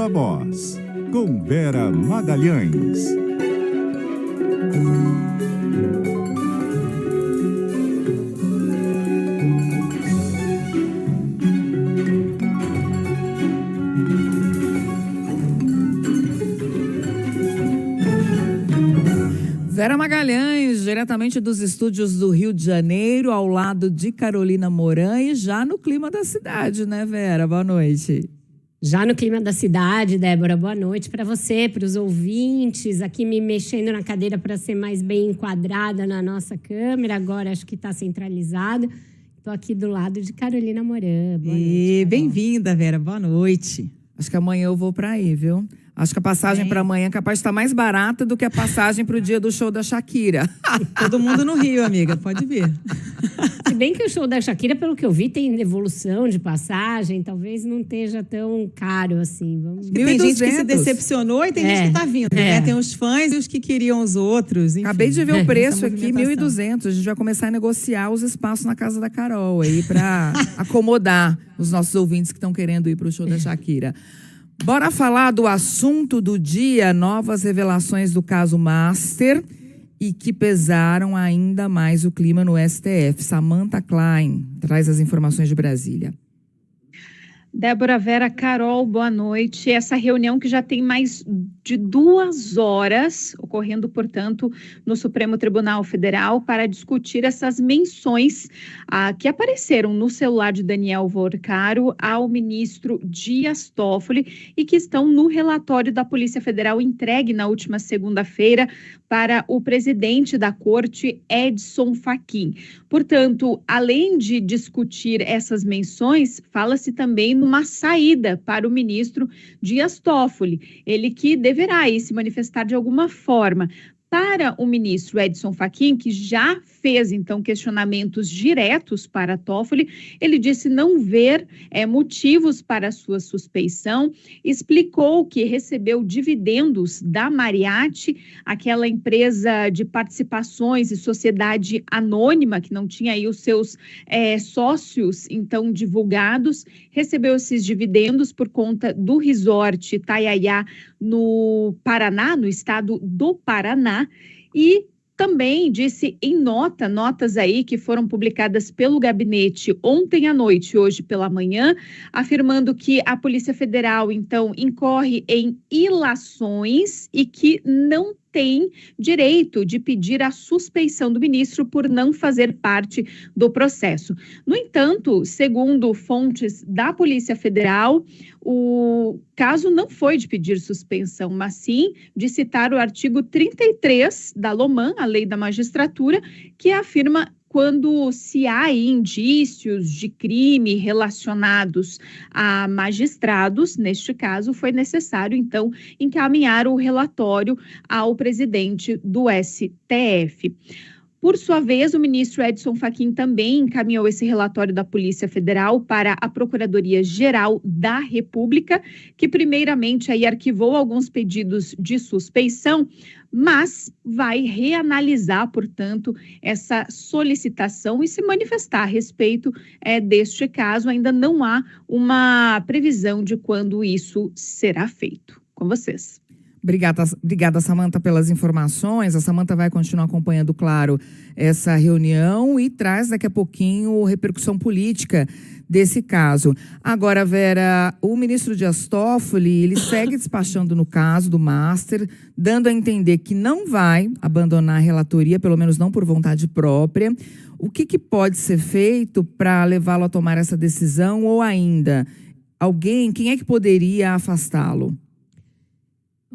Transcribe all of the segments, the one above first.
Viva Voz, com Vera Magalhães. Vera Magalhães, diretamente dos estúdios do Rio de Janeiro, ao lado de Carolina Moran, e já no clima da cidade, né, Vera? Boa noite. Já no clima da cidade, Débora, boa noite para você, para os ouvintes, aqui me mexendo na cadeira para ser mais bem enquadrada na nossa câmera, agora acho que está centralizada. Estou aqui do lado de Carolina Moran. Boa noite, bem-vinda, Vera, boa noite. Acho que amanhã eu vou para aí, viu? Acho que a passagem para amanhã é capaz de estar mais barata do que a passagem para o dia do show da Shakira. Todo mundo no Rio, amiga, pode vir. Se bem que o show da Shakira, pelo que eu vi, tem devolução de passagem, talvez não esteja tão caro assim. Tem gente que se decepcionou e tem gente que está vindo, né? Tem os fãs e os que queriam os outros. Enfim. Acabei de ver o preço aqui, 1.200. A gente vai começar a negociar os espaços na casa da Carol aí para acomodar os nossos ouvintes que estão querendo ir para o show da Shakira. Bora falar do assunto do dia, novas revelações do caso Master e que pesaram ainda mais o clima no STF. Samantha Klein traz as informações de Brasília. Débora, Vera, Carol, boa noite. Essa reunião que já tem mais de 2 horas, ocorrendo, portanto, no Supremo Tribunal Federal, para discutir essas menções que apareceram no celular de Daniel Worcaro ao ministro Dias Toffoli e que estão no relatório da Polícia Federal entregue na última segunda-feira para o presidente da Corte, Edson Fachin. Portanto, além de discutir essas menções, fala-se também numa saída para o ministro Dias Toffoli, ele que deverá aí se manifestar de alguma forma. Para o ministro Edson Fachin, que já fez, então, questionamentos diretos para Toffoli, ele disse não ver motivos para a sua suspeição, explicou que recebeu dividendos da Mariatti, aquela empresa de participações e sociedade anônima, que não tinha aí os seus sócios, então, divulgados, recebeu esses dividendos por conta do resort Itaiaia, no Paraná, no estado do Paraná, e também disse em notas aí que foram publicadas pelo gabinete ontem à noite e hoje pela manhã, afirmando que a Polícia Federal, então, incorre em ilações e que não tem direito de pedir a suspeição do ministro por não fazer parte do processo. No entanto, segundo fontes da Polícia Federal, o caso não foi de pedir suspensão, mas sim de citar o artigo 33 da LOMAN, a Lei da Magistratura, que afirma quando se há indícios de crime relacionados a magistrados, neste caso, foi necessário, então, encaminhar o relatório ao presidente do STF. Por sua vez, o ministro Edson Fachin também encaminhou esse relatório da Polícia Federal para a Procuradoria-Geral da República, que primeiramente aí arquivou alguns pedidos de suspeição, mas vai reanalisar, portanto, essa solicitação e se manifestar a respeito deste caso. Ainda não há uma previsão de quando isso será feito. Com vocês. Obrigada, Samantha, pelas informações. A Samantha vai continuar acompanhando, claro, essa reunião e traz daqui a pouquinho repercussão política desse caso. Agora, Vera, o ministro Dias Toffoli, ele segue despachando no caso do Master, dando a entender que não vai abandonar a relatoria, pelo menos não por vontade própria. O que pode ser feito para levá-lo a tomar essa decisão ou ainda, quem é que poderia afastá-lo?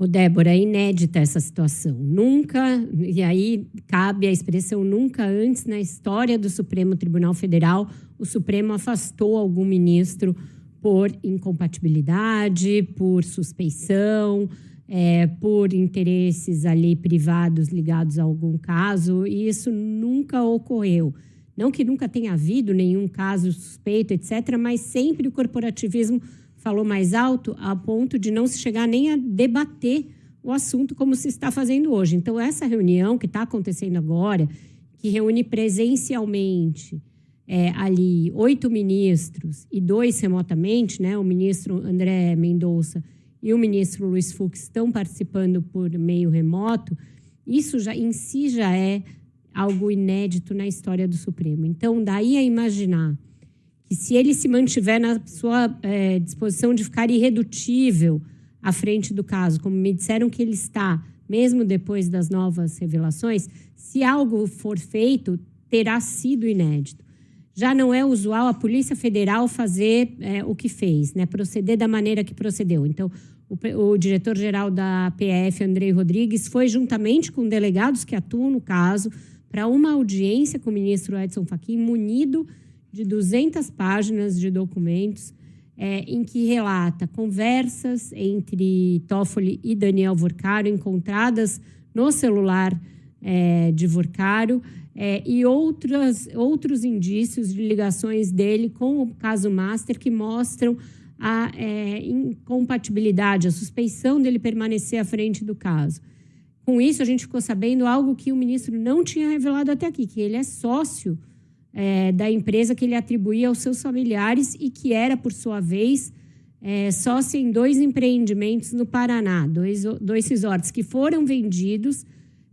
Débora, é inédita essa situação. Nunca, e aí cabe a expressão nunca antes na história do Supremo Tribunal Federal, o Supremo afastou algum ministro por incompatibilidade, por suspeição, por interesses ali privados ligados a algum caso, e isso nunca ocorreu. Não que nunca tenha havido nenhum caso suspeito, etc., mas sempre o corporativismo falou mais alto a ponto de não se chegar nem a debater o assunto como se está fazendo hoje. Então, essa reunião que está acontecendo agora, que reúne presencialmente ali 8 ministros e 2 remotamente, né, o ministro André Mendonça e o ministro Luiz Fux estão participando por meio remoto, isso em si já é algo inédito na história do Supremo. Então, daí a imaginar que se ele se mantiver na sua disposição de ficar irredutível à frente do caso, como me disseram que ele está, mesmo depois das novas revelações, se algo for feito, terá sido inédito. Já não é usual a Polícia Federal fazer o que fez, né? Proceder da maneira que procedeu. Então, o diretor-geral da PF, Andrei Rodrigues, foi juntamente com delegados que atuam no caso para uma audiência com o ministro Edson Fachin, munido de 200 páginas de documentos, em que relata conversas entre Toffoli e Daniel Vorcaro, encontradas no celular de Vorcaro, e outros indícios de ligações dele com o caso Master que mostram a incompatibilidade, a suspeição dele permanecer à frente do caso. Com isso, a gente ficou sabendo algo que o ministro não tinha revelado até aqui, que ele é sócio da empresa que ele atribuía aos seus familiares e que era, por sua vez, sócio em 2 empreendimentos no Paraná, dois resorts que foram vendidos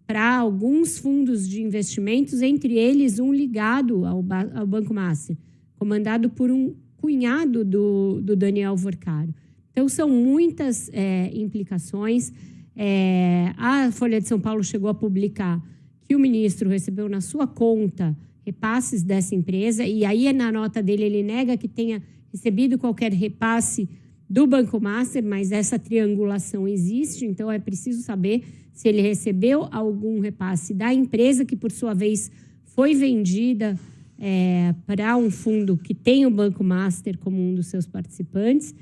para alguns fundos de investimentos, entre eles um ligado ao Banco Master, comandado por um cunhado do Daniel Vorcaro. Então, são muitas implicações. A Folha de São Paulo chegou a publicar que o ministro recebeu na sua conta repasses dessa empresa, e aí na nota dele ele nega que tenha recebido qualquer repasse do Banco Master, mas essa triangulação existe, então é preciso saber se ele recebeu algum repasse da empresa, que por sua vez foi vendida para um fundo que tem o Banco Master como um dos seus participantes.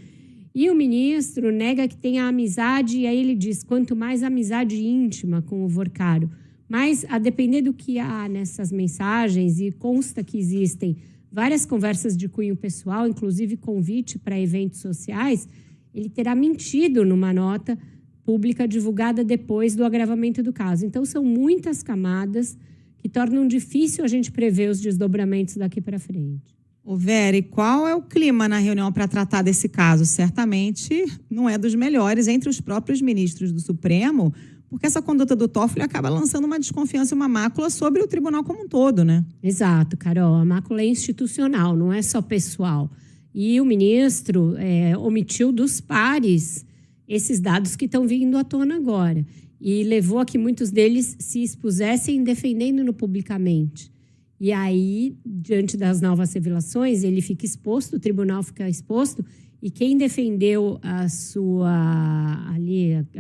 E o ministro nega que tenha amizade, e aí ele diz, quanto mais amizade íntima com o Vorcaro. Mas, a depender do que há nessas mensagens, e consta que existem várias conversas de cunho pessoal, inclusive convite para eventos sociais, ele terá mentido numa nota pública divulgada depois do agravamento do caso. Então, são muitas camadas que tornam difícil a gente prever os desdobramentos daqui para frente. Ô Vera, e qual é o clima na reunião para tratar desse caso? Certamente não é dos melhores entre os próprios ministros do Supremo, porque essa conduta do Toffoli acaba lançando uma desconfiança e uma mácula sobre o tribunal como um todo, né? Exato, Carol. A mácula é institucional, não é só pessoal. E o ministro omitiu dos pares esses dados que estão vindo à tona agora. E levou a que muitos deles se expusessem defendendo-no publicamente. E aí, diante das novas revelações, ele fica exposto, o tribunal fica exposto, e quem defendeu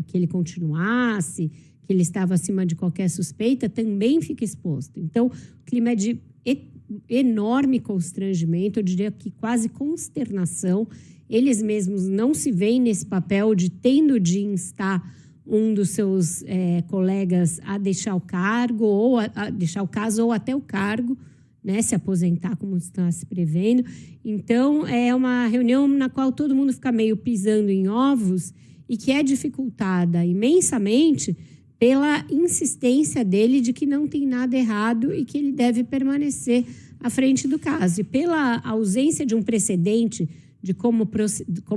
que ele continuasse, que ele estava acima de qualquer suspeita, também fica exposto. Então, o clima é de enorme constrangimento, eu diria que quase consternação. Eles mesmos não se veem nesse papel de tendo de instar um dos seus colegas a deixar o cargo, ou a deixar o caso, ou até o cargo, né, se aposentar, como está se prevendo. Então, é uma reunião na qual todo mundo fica meio pisando em ovos e que é dificultada imensamente pela insistência dele de que não tem nada errado e que ele deve permanecer à frente do caso. E pela ausência de um precedente de como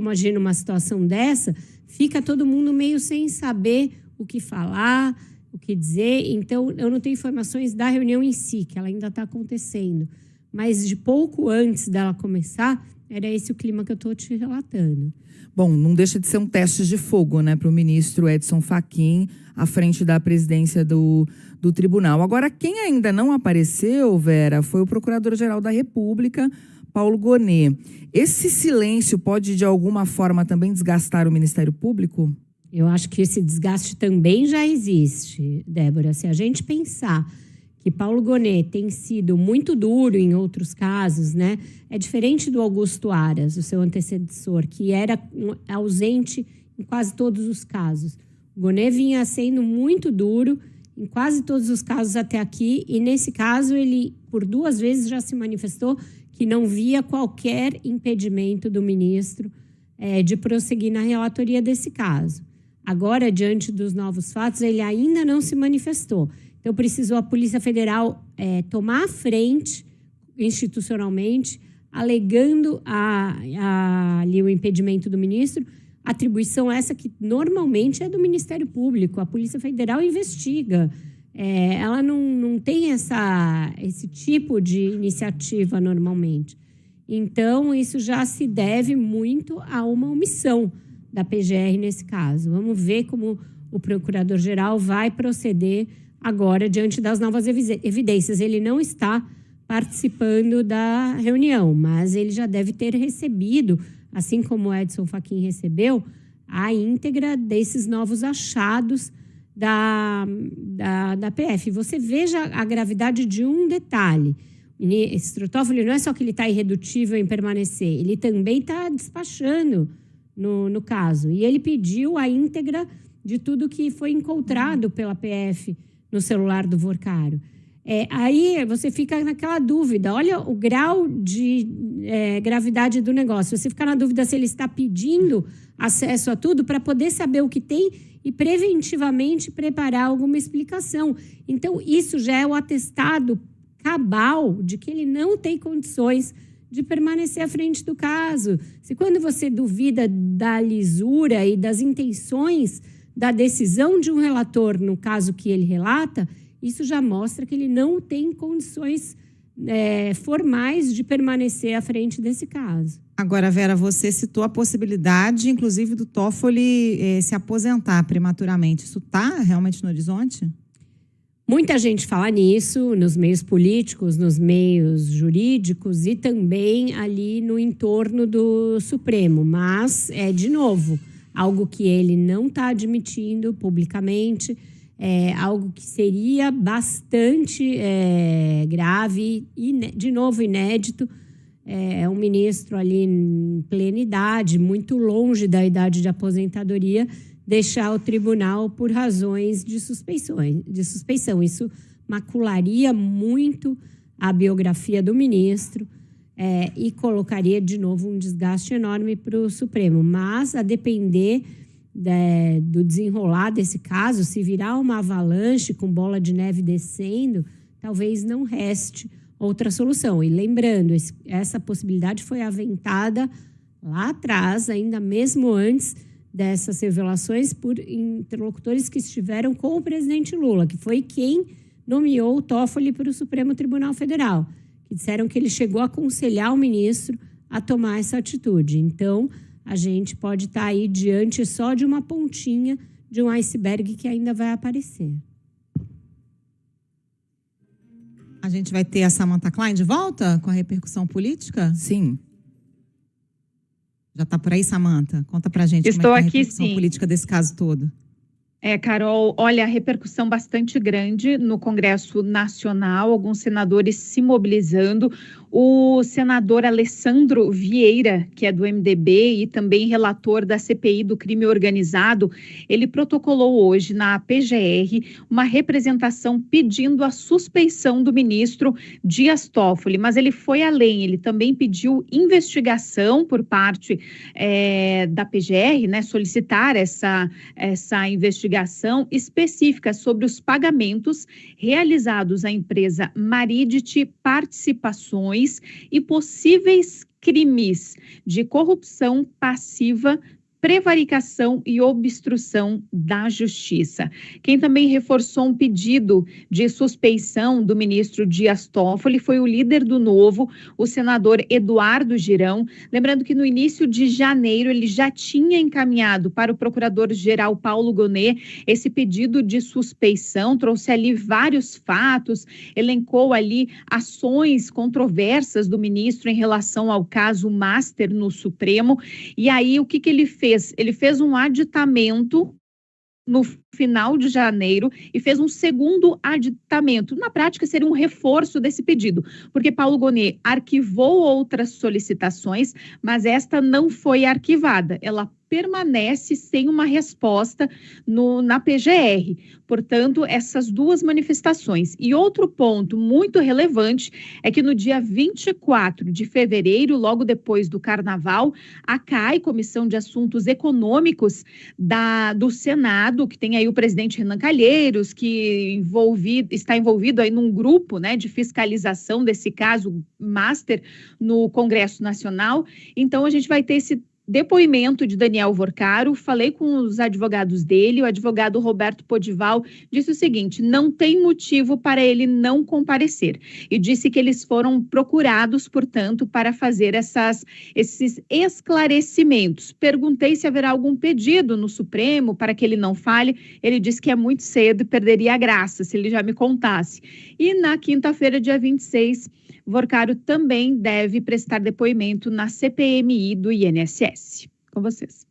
agir numa situação dessa, fica todo mundo meio sem saber o que falar, o que dizer. Então, eu não tenho informações da reunião em si, que ela ainda está acontecendo. Mas de pouco antes dela começar, era esse o clima que eu estou te relatando. Bom, não deixa de ser um teste de fogo, né, para o ministro Edson Fachin à frente da presidência do tribunal. Agora, quem ainda não apareceu, Vera, foi o Procurador-Geral da República, Paulo Gonet. Esse silêncio pode, de alguma forma, também desgastar o Ministério Público? Eu acho que esse desgaste também já existe, Débora. Se a gente pensar que Paulo Gonet tem sido muito duro em outros casos, né? É diferente do Augusto Aras, o seu antecessor, que era ausente em quase todos os casos. O Gonet vinha sendo muito duro em quase todos os casos até aqui, e nesse caso ele, por 2 vezes, já se manifestou que não via qualquer impedimento do ministro de prosseguir na relatoria desse caso. Agora, diante dos novos fatos, ele ainda não se manifestou. Então, precisou a Polícia Federal tomar a frente institucionalmente, alegando ali o impedimento do ministro, atribuição essa que normalmente é do Ministério Público. A Polícia Federal investiga. Ela não tem esse tipo de iniciativa normalmente. Então, isso já se deve muito a uma omissão da PGR nesse caso. Vamos ver como o Procurador-Geral vai proceder agora diante das novas evidências. Ele não está participando da reunião, mas ele já deve ter recebido, assim como o Edson Fachin recebeu, a íntegra desses novos achados da PF. Você veja a gravidade de um detalhe. Esse Toffoli não é só que ele está irredutível em permanecer, ele também está despachando no caso. E ele pediu a íntegra de tudo que foi encontrado pela PF no celular do Vorcaro. Aí você fica naquela dúvida. Olha o grau de gravidade do negócio. Você fica na dúvida se ele está pedindo acesso a tudo para poder saber o que tem e preventivamente preparar alguma explicação. Então, isso já é o atestado cabal de que ele não tem condições de permanecer à frente do caso. Se quando você duvida da lisura e das intenções da decisão de um relator, no caso que ele relata, isso já mostra que ele não tem condições formais de permanecer à frente desse caso. Agora, Vera, você citou a possibilidade, inclusive, do Toffoli se aposentar prematuramente. Isso está realmente no horizonte? Muita gente fala nisso nos meios políticos, nos meios jurídicos e também ali no entorno do Supremo. Mas, de novo, algo que ele não está admitindo publicamente, algo que seria bastante grave e, de novo, inédito. Um ministro ali em plena idade, muito longe da idade de aposentadoria, deixar o tribunal por razões de suspeição. Isso macularia muito a biografia do ministro e colocaria, de novo, um desgaste enorme para o Supremo. Mas, a depender do desenrolar desse caso, se virar uma avalanche com bola de neve descendo, talvez não reste outra solução. E lembrando, essa possibilidade foi aventada lá atrás, ainda mesmo antes dessas revelações, por interlocutores que estiveram com o presidente Lula, que foi quem nomeou o Toffoli para o Supremo Tribunal Federal, que disseram que ele chegou a aconselhar o ministro a tomar essa atitude. Então, a gente pode estar aí diante só de uma pontinha de um iceberg que ainda vai aparecer. A gente vai ter a Samantha Klein de volta com a repercussão política? Sim. Já está por aí, Samantha? Conta pra gente Estou como é que aqui, a repercussão sim. política desse caso todo. Carol, olha, a repercussão bastante grande no Congresso Nacional, alguns senadores se mobilizando. O senador Alessandro Vieira, que é do MDB e também relator da CPI do crime organizado, ele protocolou hoje na PGR uma representação pedindo a suspeição do ministro Dias Toffoli, mas ele foi além, ele também pediu investigação por parte da PGR, né, solicitar essa investigação específica sobre os pagamentos realizados à empresa Maridit Participações e possíveis crimes de corrupção passiva, prevaricação e obstrução da justiça. Quem também reforçou um pedido de suspeição do ministro Dias Toffoli foi o líder do Novo, o senador Eduardo Girão. Lembrando que no início de janeiro ele já tinha encaminhado para o procurador-geral Paulo Gonet esse pedido de suspeição, trouxe ali vários fatos, elencou ali ações controversas do ministro em relação ao caso Master no Supremo. E aí o que ele fez? Ele fez um aditamento no final de janeiro e fez um segundo aditamento. Na prática, seria um reforço desse pedido, porque Paulo Gonet arquivou outras solicitações, mas esta não foi arquivada. Ela permanece sem uma resposta na PGR. Portanto, essas duas manifestações. E outro ponto muito relevante é que no dia 24 de fevereiro, logo depois do Carnaval, a CAI, Comissão de Assuntos Econômicos do Senado, que tem aí o presidente Renan Calheiros, que está envolvido aí num grupo, né, de fiscalização desse caso Master no Congresso Nacional. Então, a gente vai ter esse depoimento de Daniel Vorcaro, falei com os advogados dele, o advogado Roberto Podival disse o seguinte: não tem motivo para ele não comparecer, e disse que eles foram procurados, portanto, para fazer esses esclarecimentos. Perguntei se haverá algum pedido no Supremo para que ele não fale, ele disse que é muito cedo e perderia a graça se ele já me contasse. E na quinta-feira, dia 26, Vorcaro também deve prestar depoimento na CPMI do INSS. Com vocês.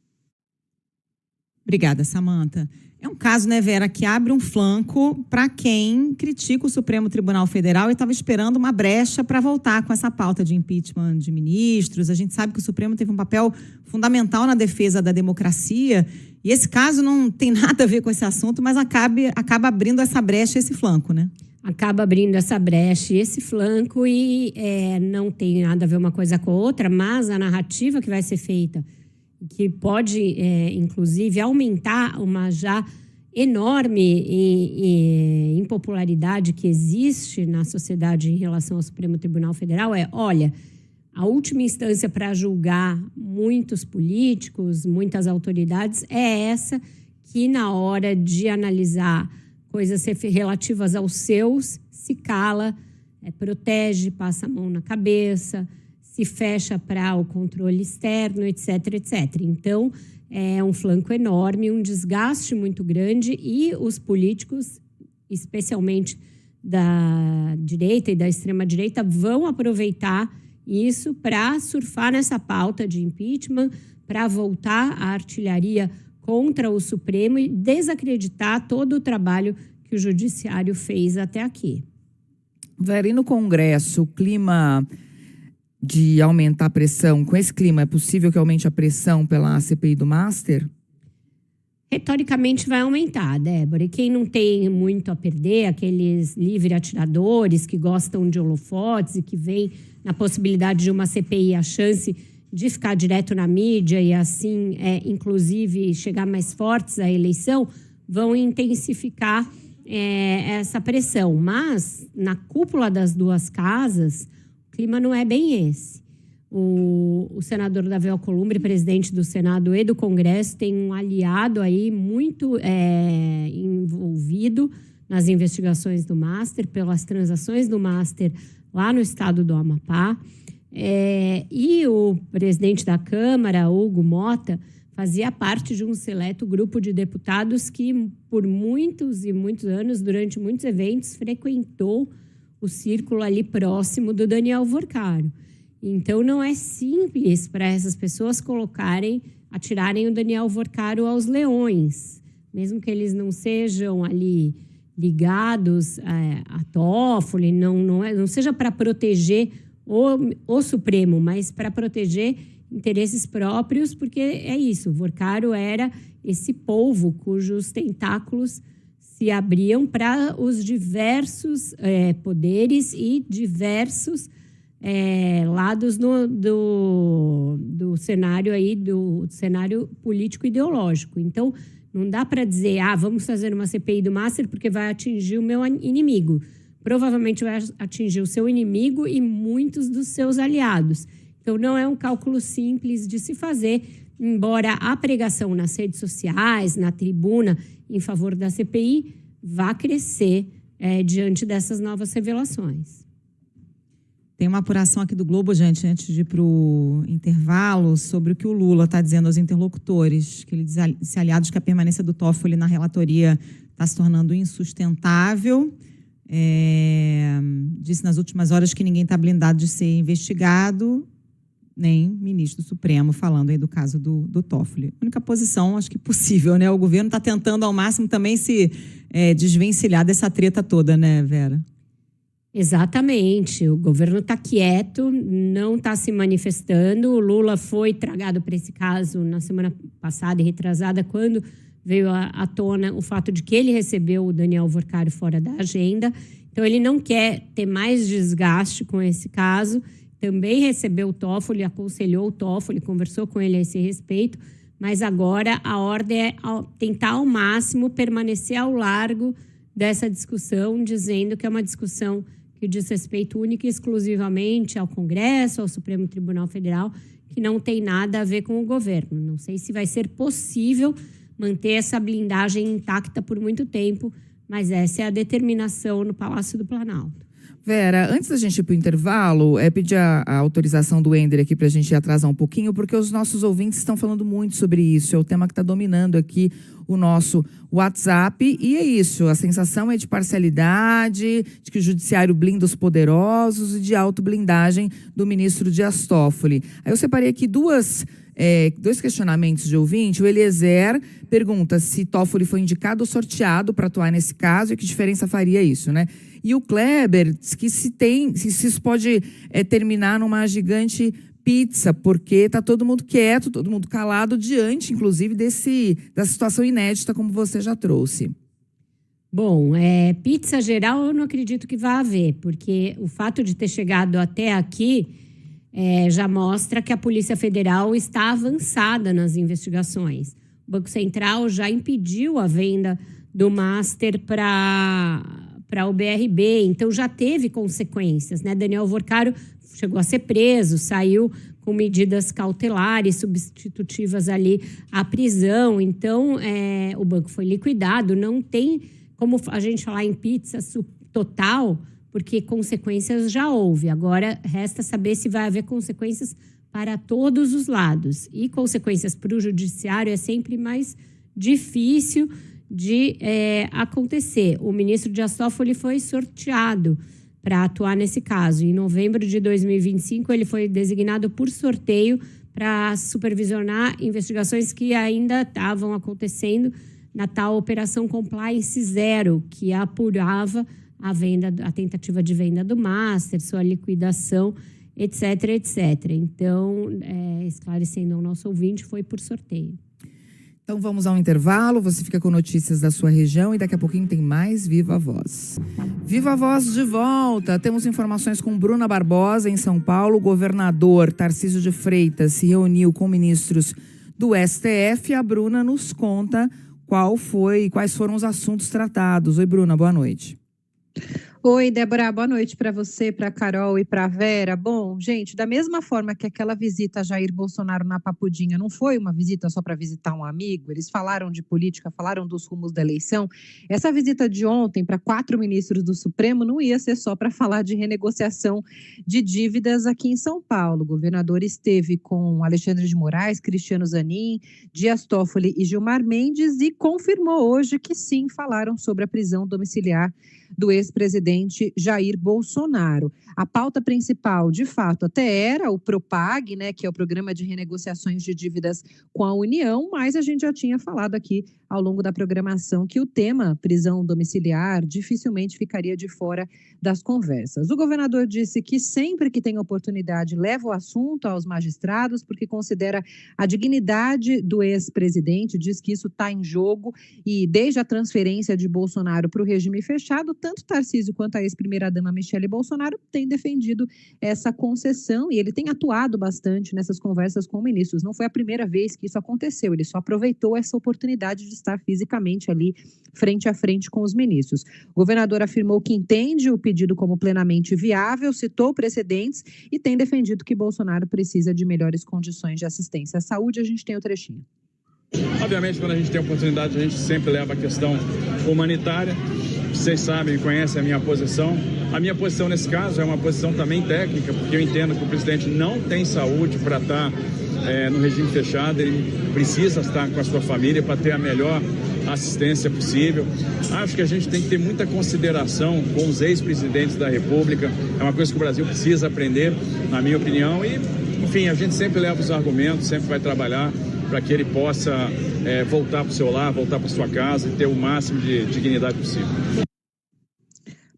Obrigada, Samantha. É um caso, né, Vera, que abre um flanco para quem critica o Supremo Tribunal Federal e estava esperando uma brecha para voltar com essa pauta de impeachment de ministros. A gente sabe que o Supremo teve um papel fundamental na defesa da democracia e esse caso não tem nada a ver com esse assunto, mas acaba abrindo essa brecha, esse flanco, né? Acaba abrindo essa brecha, esse flanco e não tem nada a ver uma coisa com a outra, mas a narrativa que vai ser feita, que pode, inclusive, aumentar uma já enorme impopularidade que existe na sociedade em relação ao Supremo Tribunal Federal olha, a última instância para julgar muitos políticos, muitas autoridades, é essa que, na hora de analisar coisas relativas aos seus, se cala, protege, passa a mão na cabeça, se fecha para o controle externo, etc, etc. Então, é um flanco enorme, um desgaste muito grande e os políticos, especialmente da direita e da extrema-direita, vão aproveitar isso para surfar nessa pauta de impeachment, para voltar à artilharia contra o Supremo e desacreditar todo o trabalho que o Judiciário fez até aqui. Vera, e no Congresso, o clima de aumentar a pressão, com esse clima, é possível que aumente a pressão pela CPI do Master? Retoricamente vai aumentar, Débora. E quem não tem muito a perder, aqueles livre atiradores que gostam de holofotes e que veem na possibilidade de uma CPI a chance de ficar direto na mídia e assim, inclusive, chegar mais fortes à eleição, vão intensificar essa pressão. Mas, na cúpula das duas casas, o clima não é bem esse. O senador Davi Alcolumbre, presidente do Senado e do Congresso, tem um aliado aí muito envolvido nas investigações do Master, pelas transações do Master lá no estado do Amapá. E o presidente da Câmara, Hugo Mota, fazia parte de um seleto grupo de deputados que, por muitos e muitos anos, durante muitos eventos, frequentou o círculo ali próximo do Daniel Vorcaro. Então, não é simples para essas pessoas atirarem o Daniel Vorcaro aos leões, mesmo que eles não sejam ali ligados a Toffoli, não seja para proteger o Supremo, mas para proteger interesses próprios, porque é isso, Vorcaro era esse polvo cujos tentáculos se abriam para os diversos poderes e diversos lados do cenário aí, do cenário político-ideológico. Então, não dá para dizer, vamos fazer uma CPI do Master porque vai atingir o meu inimigo. Provavelmente vai atingir o seu inimigo e muitos dos seus aliados. Então, não é um cálculo simples de se fazer, embora a pregação nas redes sociais, na tribuna, em favor da CPI, vá crescer diante dessas novas revelações. Tem uma apuração aqui do Globo, gente, antes de ir para o intervalo, sobre o que o Lula está dizendo aos interlocutores, que ele disse aliados que a permanência do Toffoli na relatoria está se tornando insustentável. Disse nas últimas horas que ninguém está blindado de ser investigado, nem ministro do Supremo, falando aí do caso do Toffoli. Única posição, acho que possível, né? O governo está tentando ao máximo também se desvencilhar dessa treta toda, né, Vera? Exatamente. O governo está quieto, não está se manifestando. O Lula foi tragado para esse caso na semana passada e retrasada, quando veio à tona o fato de que ele recebeu o Daniel Vorcaro fora da agenda. Então, ele não quer ter mais desgaste com esse caso. Também recebeu o Toffoli, aconselhou o Toffoli, conversou com ele a esse respeito, mas agora a ordem é tentar ao máximo permanecer ao largo dessa discussão, dizendo que é uma discussão que diz respeito única e exclusivamente ao Congresso, ao Supremo Tribunal Federal, que não tem nada a ver com o governo. Não sei se vai ser possível manter essa blindagem intacta por muito tempo, mas essa é a determinação no Palácio do Planalto. Vera, antes da gente ir para o intervalo, pedir a autorização do Ender aqui para a gente atrasar um pouquinho, porque os nossos ouvintes estão falando muito sobre isso. É o tema que está dominando aqui o nosso WhatsApp. E é isso, a sensação é de parcialidade, de que o judiciário blinda os poderosos e de autoblindagem do ministro Dias Toffoli. Aí eu separei aqui dois questionamentos de ouvinte. O Eliezer pergunta se Toffoli foi indicado ou sorteado para atuar nesse caso e que diferença faria isso, né? E o Kleber diz que se isso pode terminar numa gigante pizza, porque está todo mundo quieto, todo mundo calado diante, inclusive, da situação inédita, como você já trouxe. Bom, pizza geral eu não acredito que vá haver, porque o fato de ter chegado até aqui já mostra que a Polícia Federal está avançada nas investigações. O Banco Central já impediu a venda do Master para o BRB, então já teve consequências, né? Daniel Vorcaro chegou a ser preso, saiu com medidas cautelares substitutivas ali à prisão, então o banco foi liquidado, não tem como a gente falar em pizza total, porque consequências já houve. Agora, resta saber se vai haver consequências para todos os lados. E consequências para o judiciário é sempre mais difícil de acontecer. O ministro Dias Toffoli foi sorteado para atuar nesse caso. Em novembro de 2025, ele foi designado por sorteio para supervisionar investigações que ainda estavam acontecendo na tal Operação Compliance Zero, que apurava a tentativa de venda do Master, sua liquidação, etc, etc. Então, esclarecendo ao nosso ouvinte, foi por sorteio. Então vamos ao intervalo, você fica com notícias da sua região e daqui a pouquinho tem mais Viva a Voz. Viva a Voz de volta, temos informações com Bruna Barbosa em São Paulo. O governador Tarcísio de Freitas se reuniu com ministros do STF e a Bruna nos conta quais foram os assuntos tratados. Oi, Bruna, boa noite. Oi, Débora, boa noite para você, para a Carol e para a Vera. Bom, gente, da mesma forma que aquela visita a Jair Bolsonaro na Papudinha não foi uma visita só para visitar um amigo, eles falaram de política, falaram dos rumos da eleição, essa visita de ontem para 4 ministros do Supremo não ia ser só para falar de renegociação de dívidas aqui em São Paulo. O governador esteve com Alexandre de Moraes, Cristiano Zanin, Dias Toffoli e Gilmar Mendes e confirmou hoje que sim, falaram sobre a prisão domiciliar do ex-presidente Jair Bolsonaro. A pauta principal, de fato, até era o PROPAG, né, que é o Programa de Renegociações de Dívidas com a União, mas a gente já tinha falado aqui ao longo da programação que o tema prisão domiciliar dificilmente ficaria de fora das conversas. O governador disse que sempre que tem oportunidade leva o assunto aos magistrados, porque considera a dignidade do ex-presidente, diz que isso está em jogo e desde a transferência de Bolsonaro para o regime fechado, tanto Tarcísio quanto a ex-primeira-dama Michele Bolsonaro têm defendido essa concessão e ele tem atuado bastante nessas conversas com ministros. Não foi a primeira vez que isso aconteceu, ele só aproveitou essa oportunidade de estar fisicamente ali frente a frente com os ministros. O governador afirmou que entende o pedido como plenamente viável, citou precedentes e tem defendido que Bolsonaro precisa de melhores condições de assistência à saúde. A gente tem o trechinho. Obviamente, quando a gente tem oportunidade, a gente sempre leva a questão humanitária. Vocês sabem, conhecem a minha posição. A minha posição nesse caso é uma posição também técnica, porque eu entendo que o presidente não tem saúde para estar no regime fechado, ele precisa estar com a sua família para ter a melhor assistência possível. Acho que a gente tem que ter muita consideração com os ex-presidentes da República. É uma coisa que o Brasil precisa aprender, na minha opinião. E, enfim, a gente sempre leva os argumentos, sempre vai trabalhar para que ele possa voltar para o seu lar, voltar para sua casa e ter o máximo de dignidade possível.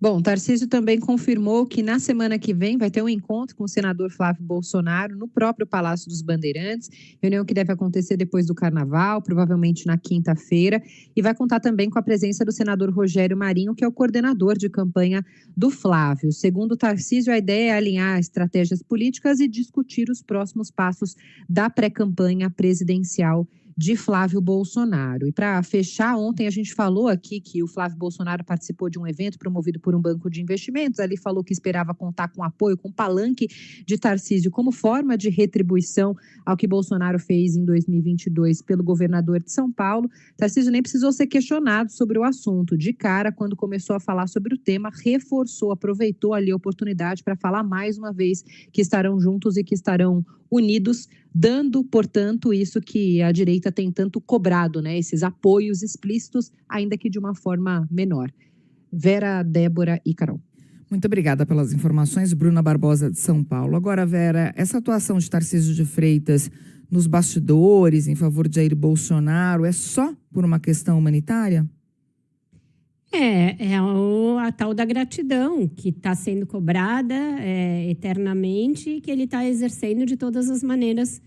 Bom, Tarcísio também confirmou que na semana que vem vai ter um encontro com o senador Flávio Bolsonaro no próprio Palácio dos Bandeirantes, reunião que deve acontecer depois do Carnaval, provavelmente na quinta-feira, e vai contar também com a presença do senador Rogério Marinho, que é o coordenador de campanha do Flávio. Segundo Tarcísio, a ideia é alinhar estratégias políticas e discutir os próximos passos da pré-campanha presidencial de Flávio Bolsonaro. E para fechar, ontem a gente falou aqui que o Flávio Bolsonaro participou de um evento promovido por um banco de investimentos. Ali falou que esperava contar com apoio, com palanque de Tarcísio como forma de retribuição ao que Bolsonaro fez em 2022 pelo governador de São Paulo. Tarcísio nem precisou ser questionado sobre o assunto. De cara, quando começou a falar sobre o tema, reforçou, aproveitou ali a oportunidade para falar mais uma vez que estarão juntos e que estarão unidos, dando, portanto, isso que a direita tem tanto cobrado, né? Esses apoios explícitos, ainda que de uma forma menor. Vera, Débora e Carol. Muito obrigada pelas informações, Bruna Barbosa de São Paulo. Agora, Vera, essa atuação de Tarcísio de Freitas nos bastidores em favor de Jair Bolsonaro é só por uma questão humanitária? É a tal da gratidão que está sendo cobrada eternamente e que ele está exercendo de todas as maneiras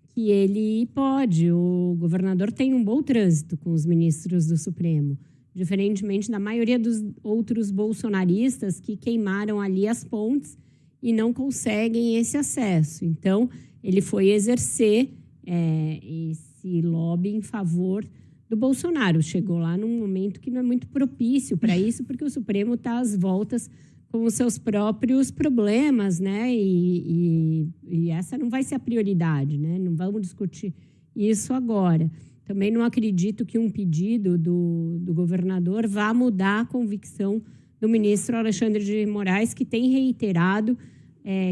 que ele pode. O governador tem um bom trânsito com os ministros do Supremo, diferentemente da maioria dos outros bolsonaristas que queimaram ali as pontes e não conseguem esse acesso. Então, ele foi exercer esse lobby em favor do Bolsonaro. Chegou lá num momento que não é muito propício para isso, porque o Supremo está às voltas com os seus próprios problemas, né? E essa não vai ser a prioridade, né? Não vamos discutir isso agora. Também não acredito que um pedido do governador vá mudar a convicção do ministro Alexandre de Moraes, que tem reiterado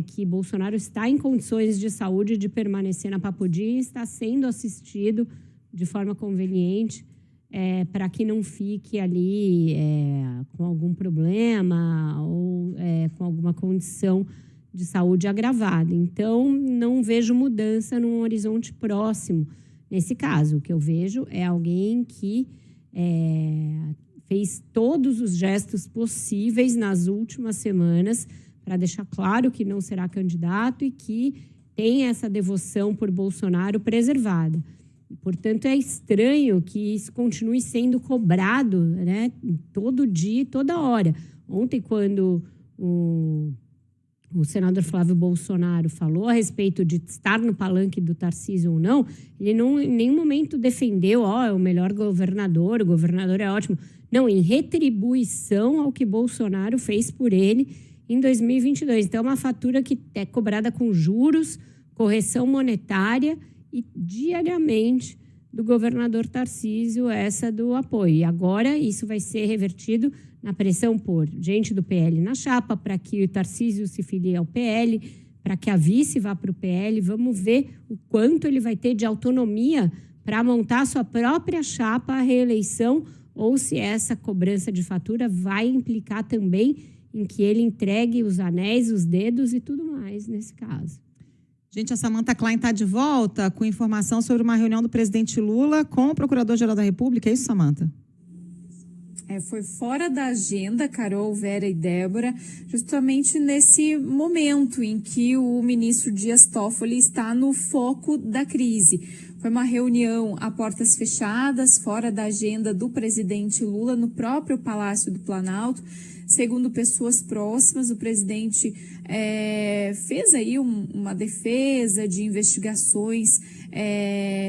que Bolsonaro está em condições de saúde de permanecer na Papudim e está sendo assistido de forma conveniente para que não fique ali com algum problema ou com alguma condição de saúde agravada. Então, não vejo mudança num horizonte próximo. Nesse caso, o que eu vejo é alguém que fez todos os gestos possíveis nas últimas semanas para deixar claro que não será candidato e que tem essa devoção por Bolsonaro preservada. Portanto, é estranho que isso continue sendo cobrado, né, todo dia e toda hora. Ontem, quando o senador Flávio Bolsonaro falou a respeito de estar no palanque do Tarcísio ou não, ele não em nenhum momento defendeu, é o melhor governador, o governador é ótimo. Não, em retribuição ao que Bolsonaro fez por ele em 2022. Então, é uma fatura que é cobrada com juros, correção monetária e diariamente do governador Tarcísio essa do apoio. E agora isso vai ser revertido na pressão por gente do PL na chapa, para que o Tarcísio se filie ao PL, para que a vice vá para o PL. Vamos ver o quanto ele vai ter de autonomia para montar sua própria chapa à reeleição, ou se essa cobrança de fatura vai implicar também em que ele entregue os anéis, os dedos e tudo mais nesse caso. Gente, a Samantha Klein está de volta com informação sobre uma reunião do presidente Lula com o Procurador-Geral da República. É isso, Samantha? Foi fora da agenda, Carol, Vera e Débora, justamente nesse momento em que o ministro Dias Toffoli está no foco da crise. Foi uma reunião a portas fechadas, fora da agenda do presidente Lula, no próprio Palácio do Planalto. Segundo pessoas próximas, o presidente fez aí uma defesa de investigações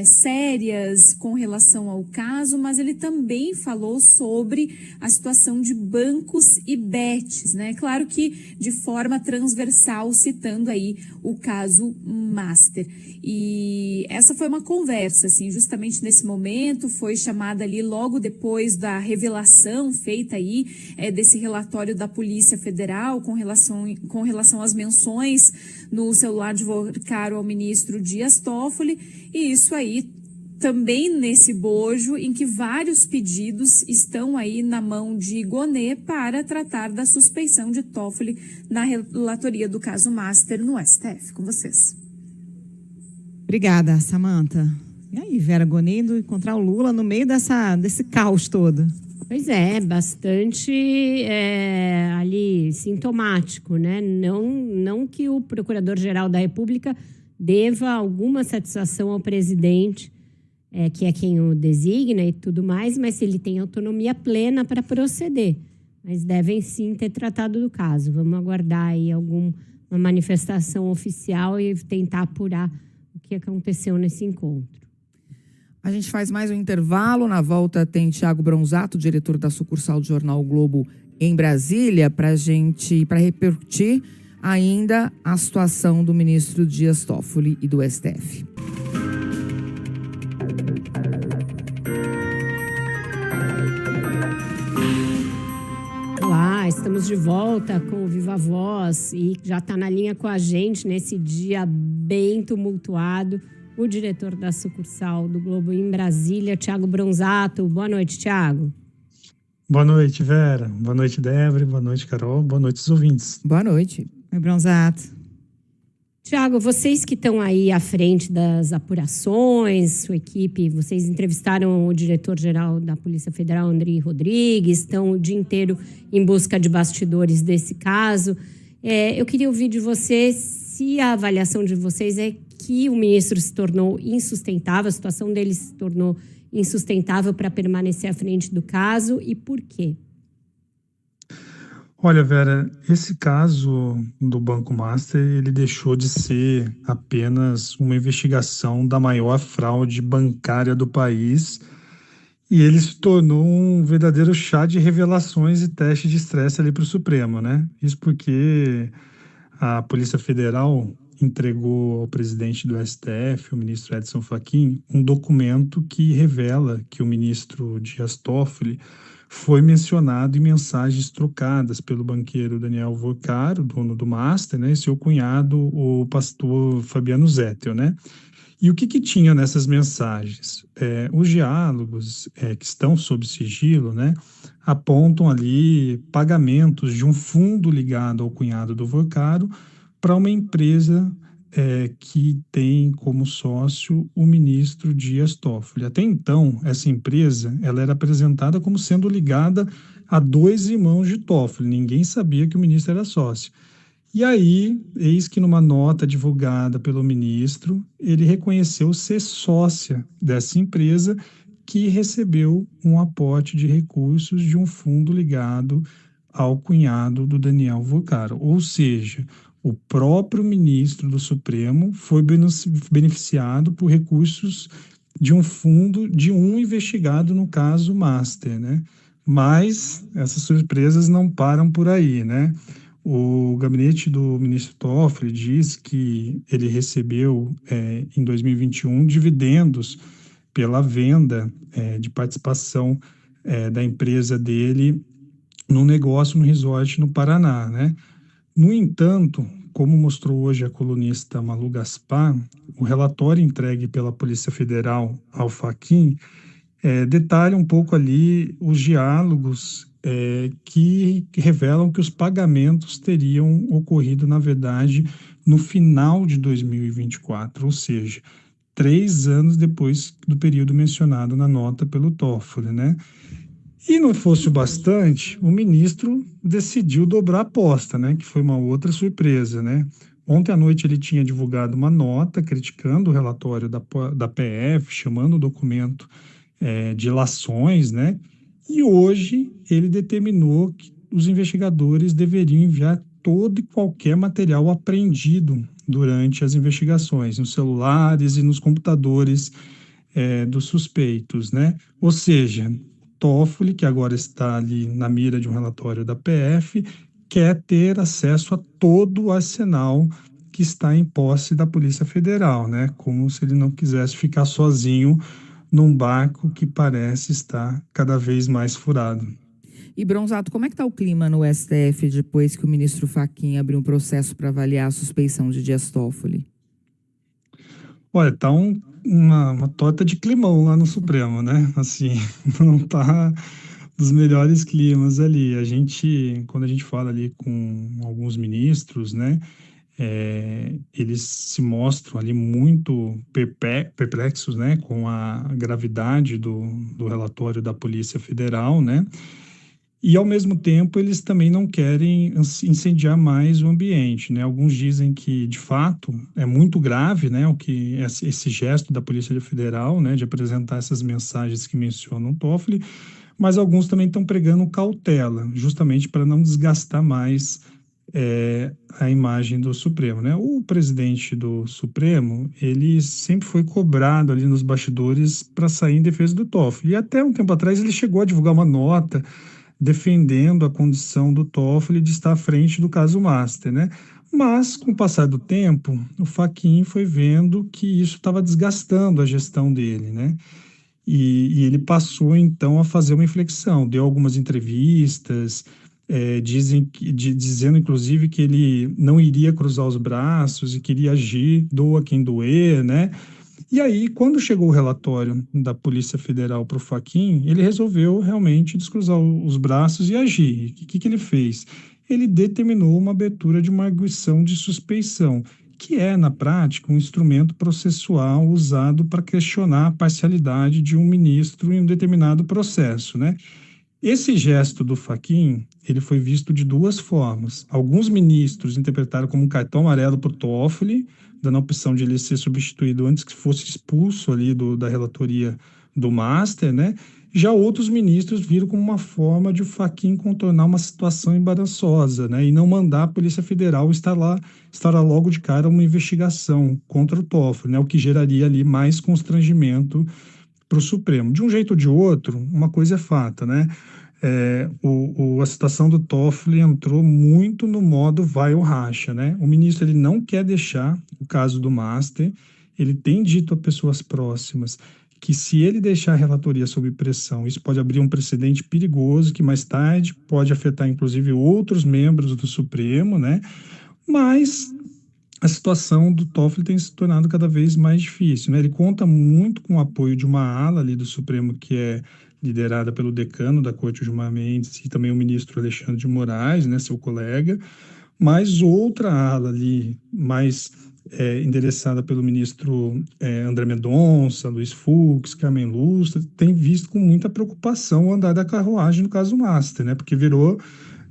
sérias com relação ao caso, mas ele também falou sobre a situação de bancos e bets, né? Claro que de forma transversal, citando aí o caso Master. E essa foi uma conversa, assim, justamente nesse momento, foi chamada ali logo depois da revelação feita aí desse relatório da Polícia Federal com relação às menções no celular de Vocaro ao ministro Dias Toffoli, e isso aí também nesse bojo em que vários pedidos estão aí na mão de Gonê para tratar da suspeição de Toffoli na relatoria do caso Master no STF. Com vocês. Obrigada, Samantha. E aí, Vera, Gonê indo encontrar o Lula no meio desse caos todo? Pois é, bastante ali sintomático, né? Não que o Procurador-Geral da República deva alguma satisfação ao presidente, que é quem o designa e tudo mais, mas ele tem autonomia plena para proceder. Mas devem sim ter tratado do caso. Vamos aguardar aí alguma manifestação oficial e tentar apurar o que aconteceu nesse encontro. A gente faz mais um intervalo. Na volta tem Thiago Bronzato, diretor da sucursal do Jornal o Globo em Brasília, para repercutir ainda a situação do ministro Dias Toffoli e do STF. Olá, estamos de volta com o Viva Voz e já está na linha com a gente nesse dia bem tumultuado o diretor da sucursal do Globo em Brasília, Thiago Bronzato. Boa noite, Thiago. Boa noite, Vera. Boa noite, Débora. Boa noite, Carol. Boa noite, os ouvintes. Boa noite. Oi, Bronzato. Thiago, vocês que estão aí à frente das apurações, sua equipe, vocês entrevistaram o diretor-geral da Polícia Federal, Andrei Rodrigues, estão o dia inteiro em busca de bastidores desse caso. Eu queria ouvir de vocês se a avaliação de vocês é que o ministro se tornou insustentável, a situação dele se tornou insustentável para permanecer à frente do caso e por quê? Olha, Vera, esse caso do Banco Master, ele deixou de ser apenas uma investigação da maior fraude bancária do país e ele se tornou um verdadeiro chá de revelações e teste de estresse ali para o Supremo, né? Isso porque a Polícia Federal entregou ao presidente do STF, o ministro Edson Fachin, um documento que revela que o ministro Dias Toffoli foi mencionado em mensagens trocadas pelo banqueiro Daniel Vocaro, dono do Master, né, e seu cunhado, o pastor Fabiano Zettel, né? E o que tinha nessas mensagens? Os diálogos que estão sob sigilo, né, apontam ali pagamentos de um fundo ligado ao cunhado do Vocaro para uma empresa que tem como sócio o ministro Dias Toffoli. Até então, essa empresa ela era apresentada como sendo ligada a 2 irmãos de Toffoli. Ninguém sabia que o ministro era sócio. E aí, eis que numa nota divulgada pelo ministro, ele reconheceu ser sócia dessa empresa que recebeu um aporte de recursos de um fundo ligado ao cunhado do Daniel Vocaro. Ou seja, o próprio ministro do Supremo foi beneficiado por recursos de um fundo de um investigado no caso Master, né? Mas essas surpresas não param por aí, né? O gabinete do ministro Toffoli diz que ele recebeu em 2021 dividendos pela venda de participação da empresa dele num negócio no resort no Paraná, né? No entanto, como mostrou hoje a colunista Malu Gaspar, o relatório entregue pela Polícia Federal ao Fachin detalha um pouco ali os diálogos que revelam que os pagamentos teriam ocorrido, na verdade, no final de 2024, ou seja, 3 anos depois do período mencionado na nota pelo Toffoli, né? E não fosse o bastante, o ministro decidiu dobrar a aposta, né? Que foi uma outra surpresa, né? Ontem à noite ele tinha divulgado uma nota criticando o relatório da PF, chamando o documento de ilações, né? E hoje ele determinou que os investigadores deveriam enviar todo e qualquer material apreendido durante as investigações, nos celulares e nos computadores dos suspeitos, né? Ou seja, Toffoli, que agora está ali na mira de um relatório da PF, quer ter acesso a todo o arsenal que está em posse da Polícia Federal, né? Como se ele não quisesse ficar sozinho num barco que parece estar cada vez mais furado. E, Bronzato, como é que está o clima no STF depois que o ministro Fachin abriu um processo para avaliar a suspeição de Dias Toffoli? Olha, está uma torta de climão lá no Supremo, né? Assim, não está dos melhores climas ali. Quando a gente fala ali com alguns ministros, né? Eles se mostram ali muito perplexos, né? Com a gravidade do relatório da Polícia Federal, né? E, ao mesmo tempo, eles também não querem incendiar mais o ambiente, né? Alguns dizem que, de fato, é muito grave, né, esse gesto da Polícia Federal, né, de apresentar essas mensagens que mencionam o Toffoli, mas alguns também estão pregando cautela, justamente para não desgastar mais a imagem do Supremo, né? O presidente do Supremo, ele sempre foi cobrado ali nos bastidores para sair em defesa do Toffoli. E até um tempo atrás ele chegou a divulgar uma nota defendendo a condição do Toffoli de estar à frente do caso Master, né? Mas, com o passar do tempo, o Fachin foi vendo que isso estava desgastando a gestão dele, né? E ele passou, então, a fazer uma inflexão. Deu algumas entrevistas, dizendo, inclusive, que ele não iria cruzar os braços e queria agir, doa quem doer, né? E aí, quando chegou o relatório da Polícia Federal para o Fachin, ele resolveu realmente descruzar os braços e agir. O que ele fez? Ele determinou uma abertura de uma arguição de suspeição, que é, na prática, um instrumento processual usado para questionar a parcialidade de um ministro em um determinado processo, né? Esse gesto do Fachin, ele foi visto de duas formas. Alguns ministros interpretaram como um cartão amarelo para o Toffoli, dando a opção de ele ser substituído antes que fosse expulso ali da relatoria do Master, né? Já outros ministros viram como uma forma de o Fachin contornar uma situação embaraçosa, né? E não mandar a Polícia Federal estará logo de cara uma investigação contra o Toffoli, né? O que geraria ali mais constrangimento para o Supremo. De um jeito ou de outro, uma coisa é fato, né? A situação do Toffoli entrou muito no modo vai ou racha, né? O ministro ele não quer deixar o caso do Master, ele tem dito a pessoas próximas que se ele deixar a relatoria sob pressão, isso pode abrir um precedente perigoso que mais tarde pode afetar inclusive outros membros do Supremo, né? Mas a situação do Toffoli tem se tornado cada vez mais difícil, né? Ele conta muito com o apoio de uma ala ali do Supremo que é liderada pelo decano da Corte, Gilmar Mendes, e também o ministro Alexandre de Moraes, né, seu colega, mas outra ala ali, mais endereçada pelo ministro André Mendonça, Luiz Fux, Carmen Lustra, tem visto com muita preocupação o andar da carruagem no caso Master, né, porque virou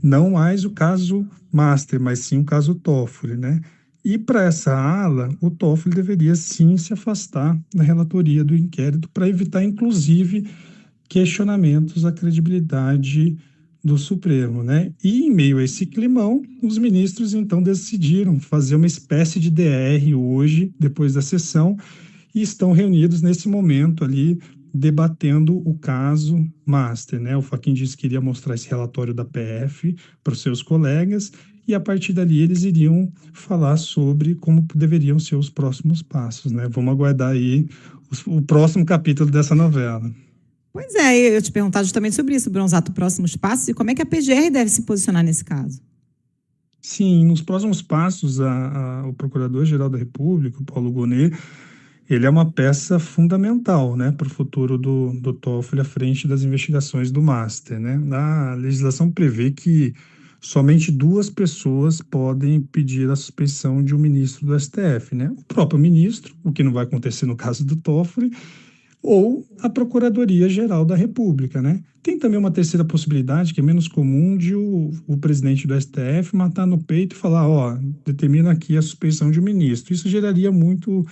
não mais o caso Master, mas sim o caso Toffoli, né. E para essa ala, o Toffoli deveria sim se afastar da relatoria do inquérito para evitar, inclusive, questionamentos à credibilidade do Supremo, né? E em meio a esse climão, os ministros então decidiram fazer uma espécie de DR hoje, depois da sessão, e estão reunidos nesse momento ali, debatendo o caso Master, né? O Fachin disse que iria mostrar esse relatório da PF para os seus colegas, e a partir dali eles iriam falar sobre como deveriam ser os próximos passos, né? Vamos aguardar aí o próximo capítulo dessa novela. Pois é, eu te perguntar justamente sobre isso, Bronzato, próximos passos, e como é que a PGR deve se posicionar nesse caso? Sim, nos próximos passos, o Procurador-Geral da República, o Paulo Gonet, ele é uma peça fundamental, né, para o futuro do Toffoli à frente das investigações do Master, né? A legislação prevê que somente 2 pessoas podem pedir a suspeição de um ministro do STF, né? O próprio ministro, o que não vai acontecer no caso do Toffoli, ou a Procuradoria-Geral da República, né? Tem também uma terceira possibilidade, que é menos comum, de o presidente do STF matar no peito e falar, determina aqui a suspeição de um ministro. Isso geraria muito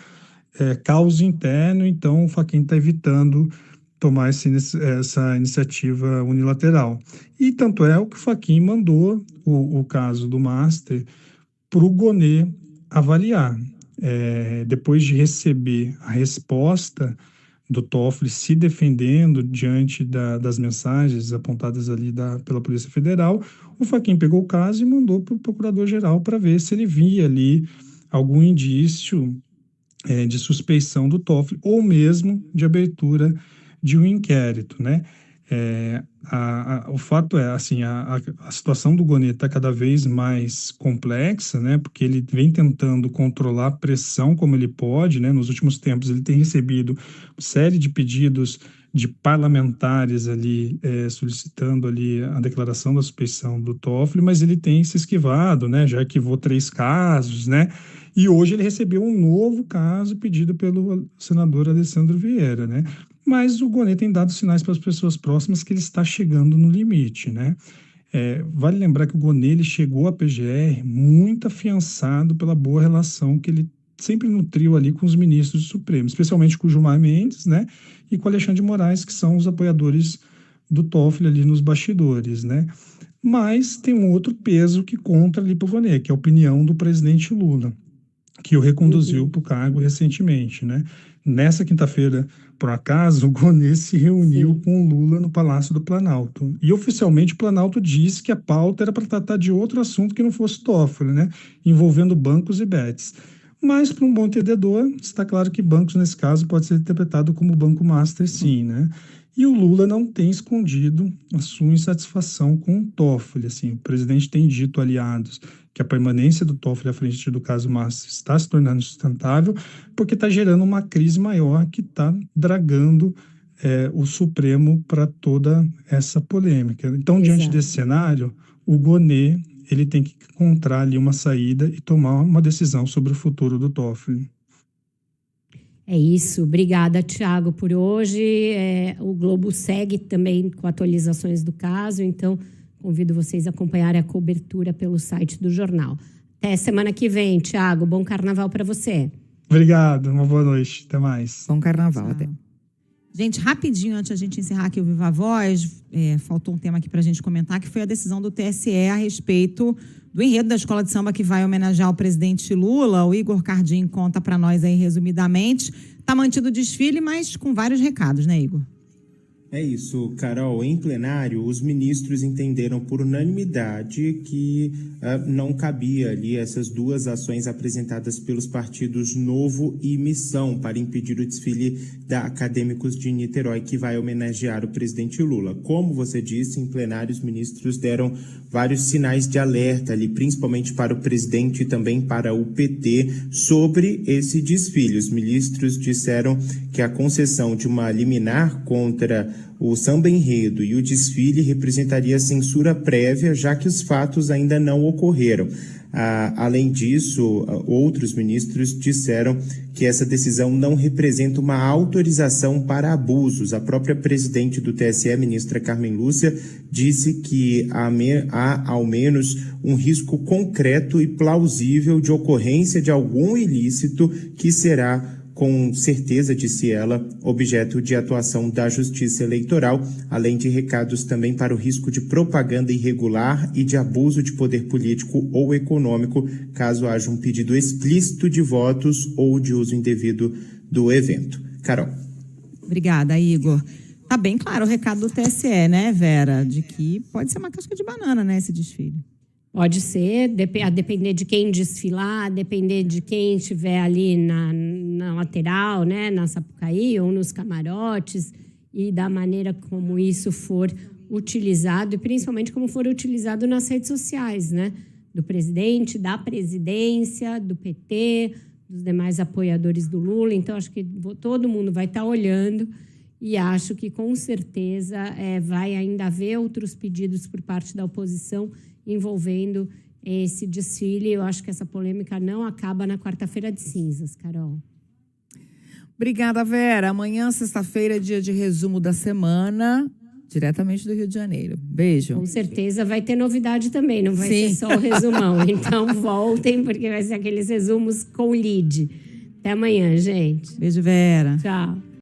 caos interno, então o Fachin está evitando tomar essa iniciativa unilateral. E tanto é o que o Fachin mandou o caso do Master para o Gonet avaliar. Depois de receber a resposta do Toffoli se defendendo diante das mensagens apontadas ali pela Polícia Federal, o Fachin pegou o caso e mandou para o Procurador-Geral para ver se ele via ali algum indício de suspeição do Toffoli ou mesmo de abertura de um inquérito, né? O fato é, assim, a situação do Gonet está cada vez mais complexa, né? Porque ele vem tentando controlar a pressão como ele pode, né? Nos últimos tempos ele tem recebido uma série de pedidos de parlamentares ali solicitando ali a declaração da suspeição do Toffoli, mas ele tem se esquivado, né? Já arquivou 3 casos, né? E hoje ele recebeu um novo caso pedido pelo senador Alessandro Vieira, né? Mas o Gonet tem dado sinais para as pessoas próximas que ele está chegando no limite, né? Vale lembrar que o Gonet ele chegou à PGR muito afiançado pela boa relação que ele sempre nutriu ali com os ministros do Supremo, especialmente com o Gilmar Mendes, né? E com o Alexandre de Moraes, que são os apoiadores do Toffoli ali nos bastidores, né? Mas tem um outro peso que conta ali para o Gonê, que é a opinião do presidente Lula, que o reconduziu para o cargo recentemente, né? Nessa quinta-feira, por acaso, o Gonê se reuniu com o Lula no Palácio do Planalto. E oficialmente o Planalto disse que a pauta era para tratar de outro assunto que não fosse Toffoli, né? Envolvendo bancos e bets. Mas, para um bom entendedor, está claro que bancos, nesse caso, pode ser interpretado como Banco Master, sim, né? E o Lula não tem escondido a sua insatisfação com o Toffoli. Assim, o presidente tem dito a aliados que a permanência do Toffoli à frente do caso Master está se tornando sustentável porque está gerando uma crise maior que está dragando o Supremo para toda essa polêmica. Então, diante desse cenário, o Gonê ele tem que encontrar ali uma saída e tomar uma decisão sobre o futuro do Toffoli. É isso. Obrigada, Thiago, por hoje. O Globo segue também com atualizações do caso, então convido vocês a acompanharem a cobertura pelo site do jornal. Até semana que vem, Thiago. Bom carnaval para você. Obrigado, uma boa noite. Até mais. Bom carnaval. Até. Gente, rapidinho, antes da gente encerrar aqui o Viva a Voz, faltou um tema aqui para a gente comentar, que foi a decisão do TSE a respeito do enredo da escola de samba que vai homenagear o presidente Lula. O Igor Cardim conta para nós aí resumidamente. Está mantido o desfile, mas com vários recados, né, Igor? É isso, Carol. Em plenário, os ministros entenderam por unanimidade que não cabia ali essas duas ações apresentadas pelos partidos Novo e Missão para impedir o desfile da Acadêmicos de Niterói, que vai homenagear o presidente Lula. Como você disse, em plenário, os ministros deram vários sinais de alerta ali, principalmente para o presidente e também para o PT, sobre esse desfile. Os ministros disseram que a concessão de uma liminar contra o samba enredo e o desfile representaria censura prévia, já que os fatos ainda não ocorreram. Além disso, outros ministros disseram que essa decisão não representa uma autorização para abusos. A própria presidente do TSE, ministra Carmen Lúcia, disse que há ao menos um risco concreto e plausível de ocorrência de algum ilícito que será, com certeza, disse ela, objeto de atuação da Justiça Eleitoral, além de recados também para o risco de propaganda irregular e de abuso de poder político ou econômico, caso haja um pedido explícito de votos ou de uso indevido do evento. Carol. Obrigada, Igor. Tá bem claro o recado do TSE, né, Vera? De que pode ser uma casca de banana, né, esse desfile. Pode ser, a depender de quem desfilar, a depender de quem estiver ali na lateral, né, na Sapucaí ou nos camarotes, e da maneira como isso for utilizado, e principalmente como for utilizado nas redes sociais, né, do presidente, da presidência, do PT, dos demais apoiadores do Lula. Então, acho que todo mundo vai estar olhando e acho que, com certeza, vai ainda haver outros pedidos por parte da oposição envolvendo esse desfile. Eu acho que essa polêmica não acaba na quarta-feira de cinzas, Carol. Obrigada, Vera. Amanhã, sexta-feira, é dia de resumo da semana, diretamente do Rio de Janeiro. Beijo. Com certeza vai ter novidade também, não vai ser só o resumão. Então, voltem, porque vai ser aqueles resumos com lead. Até amanhã, gente. Beijo, Vera. Tchau.